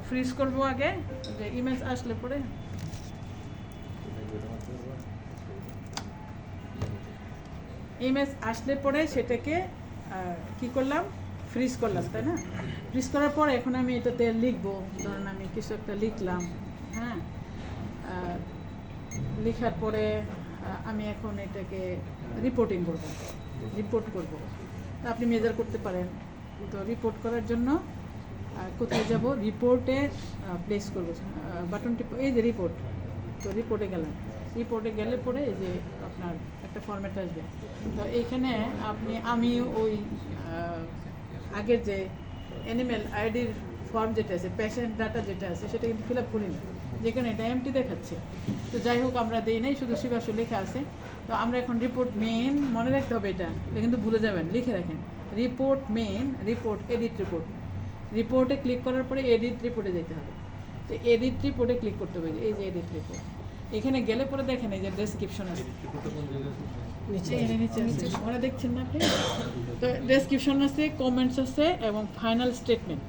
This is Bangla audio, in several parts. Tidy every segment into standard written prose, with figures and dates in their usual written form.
ফ্রিজ করব আগে, যে ইমেজ আসলে পরে সেটাকে কি করলাম, ফ্রিজ করলাম, তাই না? ফ্রিজ করার পর এখন আমি এটাতে লিখবো, ধরেন আমি কিছু একটা লিখলাম, হ্যাঁ, লেখার পরে আমি এখন এটাকে রিপোর্ট করব। আপনি মেজার করতে পারেন। তো রিপোর্ট করার জন্য কোথায় যাব, রিপোর্টে প্লেস করব, বাটনটি, এই যে রিপোর্ট। তো রিপোর্টে গেলে পরে এই যে আপনার একটা ফরম্যাট আসবে। তো এইখানে আমি ওই আগের যে অ্যানিম্যাল আইডির ফর্ম যেটা আছে, পেশেন্ট ডাটা যেটা আছে, সেটা কিন্তু ফিল আপ করিনি, যেখানে এটা এমটি দেখাচ্ছে। তো যাই হোক, আমরা দিই নাই, শুধু শিবাসু লেখা আছে। তো আমরা এখন রিপোর্ট মেন, মনে রাখতে হবে এটা কিন্তু ভুলে যাবেন, লিখে রাখেন, report main, report, edit report. রিপোর্টে ক্লিক করার পরে এডিট রিপোর্টে যেতে হবে। তো এডিট রিপোর্টে ক্লিক করতে হবে, এই যে এডিট রিপোর্ট। এখানে গেলে পরে দেখেন এই যে ডেসক্রিপশন আছে, নিচে ওরা দেখছেন না আপনি? তো ডেসক্রিপশন আছে, কমেন্টস আছে এবং ফাইনাল স্টেটমেন্ট,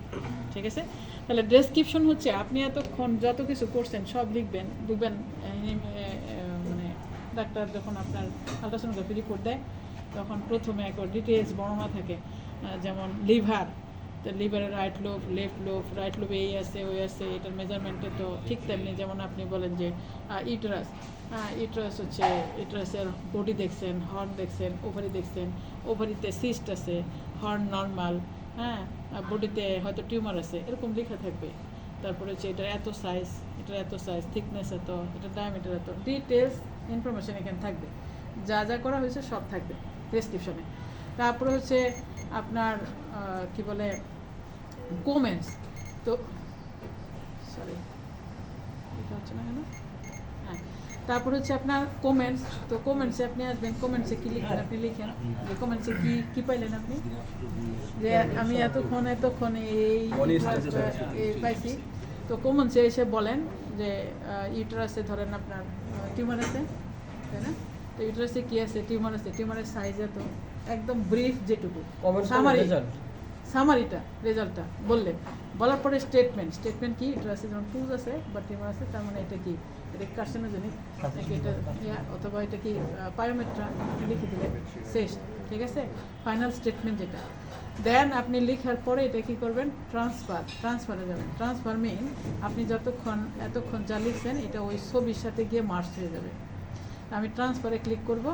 ঠিক আছে? তাহলে ডেসক্রিপশন হচ্ছে আপনি এতক্ষণ যত কিছু করছেন সব লিখবেন। মানে ডাক্তার যখন আপনার আলট্রাসোনোগ্রাফি রিপোর্ট দেয়, তখন প্রথমে একটা ডিটেলস বর্ণনা থাকে, যেমন লিভার, তো লিভারের right lobe, left lobe, right লোবে এই আছে ওই আছে, এটার মেজারমেন্টে। তো ঠিক তেমনি যেমন আপনি বলেন যে ইউটেরাস হচ্ছে, ইউটেরাসের বডি দেখছেন, হর্ন দেখছেন, ওভারি দেখছেন, ওভারিতে সিস্ট আছে, হর্ন নর্মাল, হ্যাঁ, বডিতে হয়তো টিউমার আছে, এরকম লেখা থাকবে। তারপরে হচ্ছে এটার এত সাইজ, থিকনেস এত, এটার ডায়ামিটার এত, ডিটেলস ইনফরমেশন এখানে থাকবে। যা যা করা হয়েছে সব থাকবে ডেসক্রিপশনে। তারপরে হচ্ছে আপনার কি বলে, কমেন্টস। তো সরি, এটা হচ্ছে না কেন, হ্যাঁ, তারপর হচ্ছে আপনার কমেন্টস। তো কমেন্টসে আপনি আসবেন, কমেন্টসে কি লিখবেন, আপনি লিখেন যে কমেন্টসে কি পাইলেন আপনি, যে আমি এতক্ষণ এই পাইছি। তো কমেন্টসে এসে বলেন যে ইউটেরাসে ধরেন আপনার টিউমার আছে, তাই না? তো ইউটেরাসে কি আছে, টিউমার আছে, টিউমারের সাইজ এত, একদম ব্রিফ যেটুকু সামারিটা, রেজাল্টটা বলার পরে স্টেটমেন্ট কি, ইউটেরাসে যেমন টুজ আছে বা টিউমার আছে, তার মানে এটা কি, এটা কার্সিনোজেনিক, এটা অথবা এটা কি পায়োমেট্রা, লিখে দিলে শেষ, ঠিক আছে? ফাইনাল স্টেটমেন্ট যেটা। দেন আপনি লেখার পরে এটা কি করবেন, ট্রান্সফারে যাবেন। ট্রান্সফার মিন আপনি এতক্ষণ যা লিখছেন এটা ওই ছবির সাথে গিয়ে মার্চ হয়ে যাবে। আমি ট্রান্সফারে ক্লিক করব,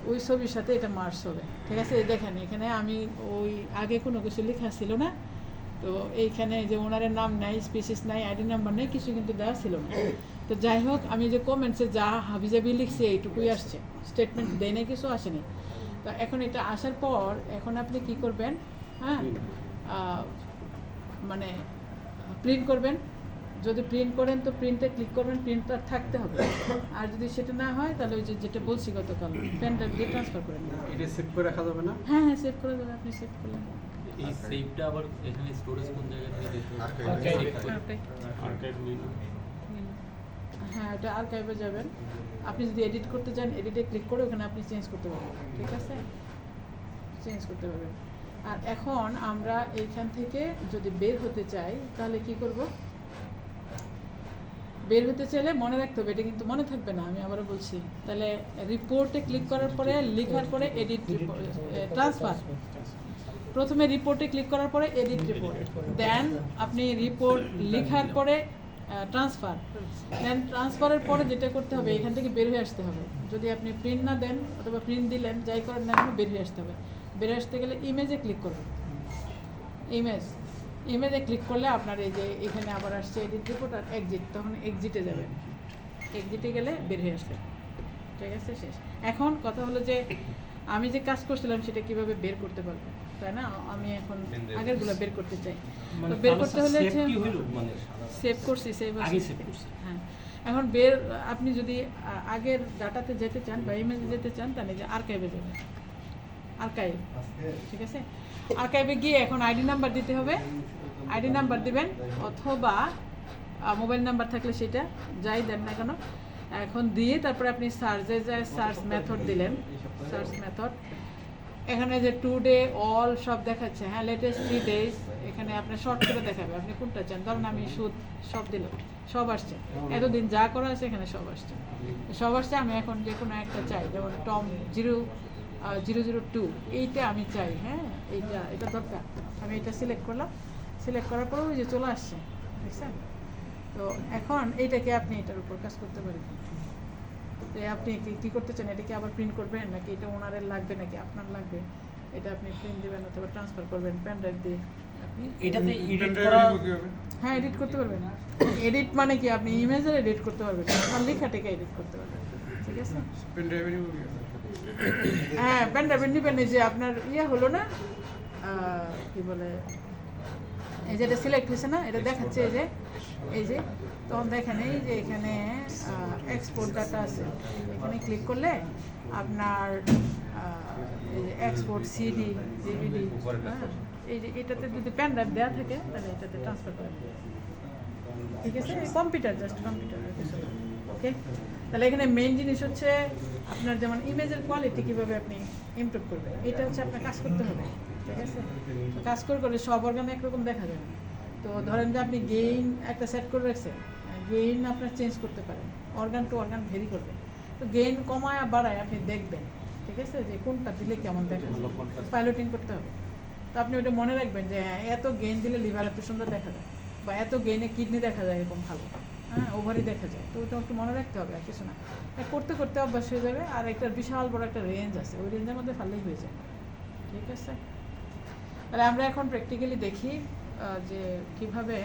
ওই ছবির সাথে এটা মার্চ হবে, ঠিক আছে? দেখেন এখানে আমি ওই আগে কোনো কিছু লেখা ছিল না, তো এইখানে যে ওনারের নাম নাই, স্পিসিস নাই, আইডি নাম্বার নেই, কিছু কিন্তু দেওয়া ছিল না। তো যাই হোক, আমি যে কমেন্টসে যা হাবিজাবি লিখছি এইটুকুই আসছে, স্টেটমেন্ট দেয় নাই, কিছু আসেনি। তো এখন এটা আসার পর এখন আপনি কি করবেন, হ্যাঁ, মানে প্রিন্ট করবেন। যদি প্রিন্ট করেন তো প্রিন্টে ক্লিক করবেন, প্রিন্টার থাকতে হবে। আর যদি সেটা না হয় তাহলে ওই যেটা বলছি গতকাল, পেন ড্রাইভ দিয়ে ট্রান্সফার করে নেবেন। এটা সেভ করে রাখা যাবে না? হ্যাঁ, সেভ করে দেবেন, আপনি সেভ করলেন। এই সেভটা আবার এখানে স্টোরেজ কোন জায়গা থেকে দিতে হবে? Archive menu. হ্যাঁ, এটা আর্কাইভে যাবেন। আপনি যদি এডিট করতে চান, এডিটে ক্লিক করে ওখানে আপনি চেঞ্জ করতে পারবেন, ঠিক আছে? চেঞ্জ করতে পারবেন। আর এখন আমরা এইখান থেকে যদি বের হতে চাই তাহলে কি করব, বের হতে চাইলে মনে রাখতে হবে, এটা কিন্তু মনে থাকবে না, আমি আবারও বলছি। তাহলে রিপোর্টে ক্লিক করার পরে, লেখার পরে এডিট ট্রান্সফার, প্রথমে রিপোর্টে ক্লিক করার পরে এডিট রিপোর্ট, দেন আপনি রিপোর্ট লেখার পরে ট্রান্সফার, দেন ট্রান্সফারের পরে যেটা করতে হবে, এখান থেকে বের হয়ে আসতে হবে। যদি আপনি প্রিন্ট না দেন অথবা প্রিন্ট দিলেন, যাই করেন না কেন, বের হয়ে আসতে হবে। বেরিয়ে আসতে গেলে ইমেজে ক্লিক করবেন, ইমেজে ক্লিক করলে আপনার এই যে এখানে আবার আসছে এডিট রিপোর্ট আর এক্সিট, তখন এক্সিটে যাবেন। এক্সিটে গেলে বের হয়ে আসবে, ঠিক আছে? শেষ। এখন কথা হলো যে আমি যে কাজ করছিলাম সেটা কিভাবে বের করতে পারবো, তাই না? আমি এখন আগেরগুলো বের করতে চাই। তো বের করতে হলে সেভ করছি, হ্যাঁ। এখন আপনি যদি আগের ডাটাতে যেতে চান বা ইমেজে যেতে চান, তাহলে যে আর্কাইভে যাবেন, আর্কাইভ, ঠিক আছে? আর্কাইভে গিয়ে এখন আইডি নাম্বার দিতে হবে, আইডি নাম্বার দিবেন, অথবা মোবাইল নাম্বার থাকলে সেটা যাই দেন না কেন, এখন দিয়ে তারপরে আপনি সার্চে যায় সার্চ মেথড দিলেন, সার্চ মেথড। এখানে যে টুডে অল সব দেখাচ্ছে, হ্যাঁ, লেটেস্ট 3 days, এখানে আপনার শর্ট করে দেখাবে আপনি কোনটা চান। ধরুন আমি সুদ সব দিলাম, সব আসছে, এতদিন যা করা আছে এখানে সব আসছে, আমি এখন যে কোনো একটা চাই, যেমন টম 002 এইটা আমি চাই, হ্যাঁ এটা দরকার, আমি এটা সিলেক্ট করলাম, সিলেক্ট করার পর ওই যে চলে আসছে, দেখছেন? তো এখন এইটাকে আপনি এটার উপর কাজ করতে পারেন। তো আপনি কী করতে চান, এটা কি আবার প্রিন্ট করবেন নাকি এটা ওনারের লাগবে নাকি আপনার লাগবে, এটা আপনি প্রিন্ট দেবেন অথবা ট্রান্সফার করবেন পেন ড্রাইভ দিয়ে আপনি। এটাতে এডিট করা, হ্যাঁ এডিট করতে পারবেন। এডিট মানে কি আপনি ইমেজের এডিট করতে পারবেন, আপনার লেখাটাকে এডিট করতে পারবেন, ঠিক আছে? পেন ড্রাইভে নিব কি হবে? হ্যাঁ পেন ড্রাইভ নেবেন, এই যে আপনার হলো না কি বলে, এই যে এটা সিলেক্ট হয়েছে না, এটা দেখাচ্ছে এই যে তখন দেখেন এই যে এখানে এক্সপোর্ট ডাটা আছে, এখানে ক্লিক করলে আপনার এই যে এক্সপোর্ট সিডি ডিভিডি, এই যে এটাতে যদি পেন ড্রাইভ দেওয়া থাকে তাহলে এটাতে ট্রান্সফার করে দেবে, ঠিক আছে? কম্পিউটার, জাস্ট কম্পিউটার, ওকে। তাহলে এখানে মেইন জিনিস হচ্ছে আপনার যেমন ইমেজের কোয়ালিটি কীভাবে আপনি ইমপ্রুভ করবেন, এটা হচ্ছে আপনার কাজ করতে হবে, ঠিক আছে? তো কাজ করে সব অর্গানে একরকম দেখা যাবে না। তো ধরেন যে আপনি গেইন একটা সেট করে রাখছেন, গেইন আপনার চেঞ্জ করতে পারেন, অর্গান টু অর্গান ভেরি করবে। তো গেইন কমায় বাড়ায় আপনি দেখবেন, ঠিক আছে, যে কোনটা দিলে কেমন দেখা যায়, পাইলটিং করতে হবে। তো আপনি ওটা মনে রাখবেন যে হ্যাঁ এত গেইন দিলে লিভার এত সুন্দর দেখা যায়, বা এত গেইনে কিডনি দেখা যায় এরকম ভালো, হ্যাঁ ওভারই দেখা যায়। তো ওটা একটু মনে রাখতে হবে, আর কিছু না, করতে করতে অভ্যাস হয়ে যাবে। আর একটা বিশাল বড় একটা রেঞ্জ আছে, ওই রেঞ্জের মধ্যে ফাললেই হয়ে যায়, ঠিক আছে? তাহলে আমরা এখন প্র্যাকটিক্যালি দেখি যে কিভাবে